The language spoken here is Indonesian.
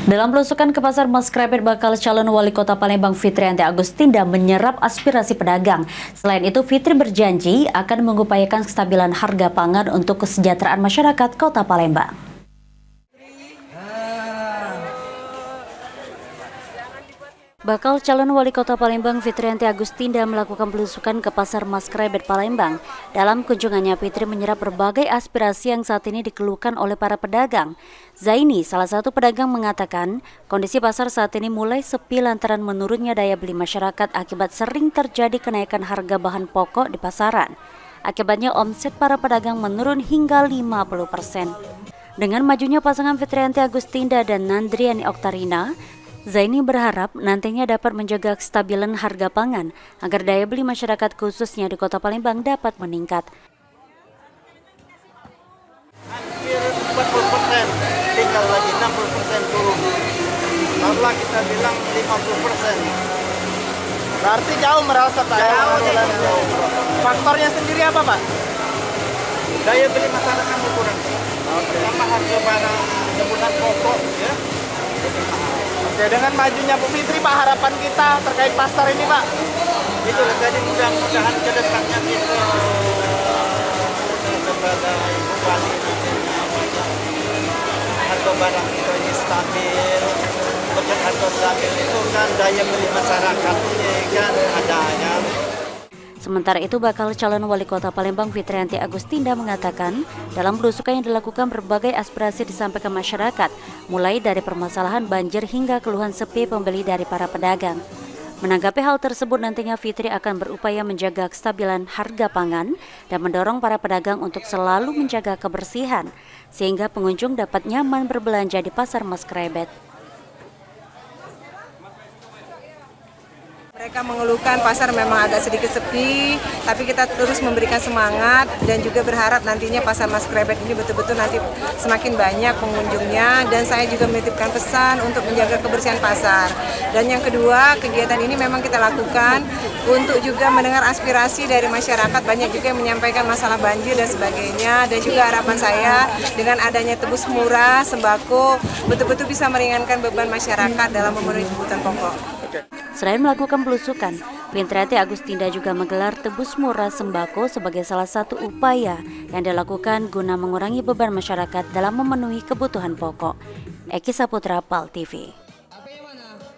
Dalam belusukan ke pasar Mas Krebet, bakal calon wali kota Palembang Fitriyanti Agustinda menyerap aspirasi pedagang. Selain itu, Fitri berjanji akan mengupayakan kestabilan harga pangan untuk kesejahteraan masyarakat kota Palembang. Bakal calon wali kota Palembang Fitriyanti Agustinda melakukan belusukan ke pasar Mas Krebet Palembang. Dalam kunjungannya, Fitri menyerap berbagai aspirasi yang saat ini dikeluhkan oleh para pedagang. Zaini, salah satu pedagang, mengatakan kondisi pasar saat ini mulai sepi lantaran menurunnya daya beli masyarakat akibat sering terjadi kenaikan harga bahan pokok di pasaran. Akibatnya omset para pedagang menurun hingga 50%. Dengan majunya pasangan Fitriyanti Agustinda dan Nandriani Oktarina, Zaini berharap nantinya dapat menjaga kestabilan harga pangan agar daya beli masyarakat khususnya di kota Palembang dapat meningkat. Hampir 40%, tinggal lagi 60% turun. Taruhlah kita bilang 50%. Berarti jauh merasa Pak? Jauh. Faktornya sendiri apa Pak? Daya beli masyarakat kurang. Pertama harga barang kebutuhan pokok ya. Oke, dengan majunya Bu Fitri Pak, harapan kita terkait pasar ini Pak? Itulah, jadi mudah-mudahan ke depannya kita kepada Ibu Wali harga barang kita ini stabil. Untuk harga stabil itu kan daya beli masyarakat ini kan adanya. Sementara itu, bakal calon wali kota Palembang Fitriyanti Agustinda mengatakan dalam belusukan yang dilakukan berbagai aspirasi disampaikan masyarakat, mulai dari permasalahan banjir hingga keluhan sepi pembeli dari para pedagang. Menanggapi hal tersebut, nantinya Fitri akan berupaya menjaga kestabilan harga pangan dan mendorong para pedagang untuk selalu menjaga kebersihan, sehingga pengunjung dapat nyaman berbelanja di pasar Mas Krebet. Mereka mengeluhkan pasar memang agak sedikit sepi, tapi kita terus memberikan semangat dan juga berharap nantinya pasar Mas Krebet ini betul-betul nanti semakin banyak pengunjungnya, dan saya juga menitipkan pesan untuk menjaga kebersihan pasar. Dan yang kedua, kegiatan ini memang kita lakukan untuk juga mendengar aspirasi dari masyarakat, banyak juga yang menyampaikan masalah banjir dan sebagainya, dan juga harapan saya dengan adanya tebus murah sembako betul-betul bisa meringankan beban masyarakat dalam memenuhi kebutuhan pokok. Selain melakukan belusukan, Fitriyanti Agustinda juga menggelar tebus murah sembako sebagai salah satu upaya yang dilakukan guna mengurangi beban masyarakat dalam memenuhi kebutuhan pokok. Eki Saputra, PAL TV.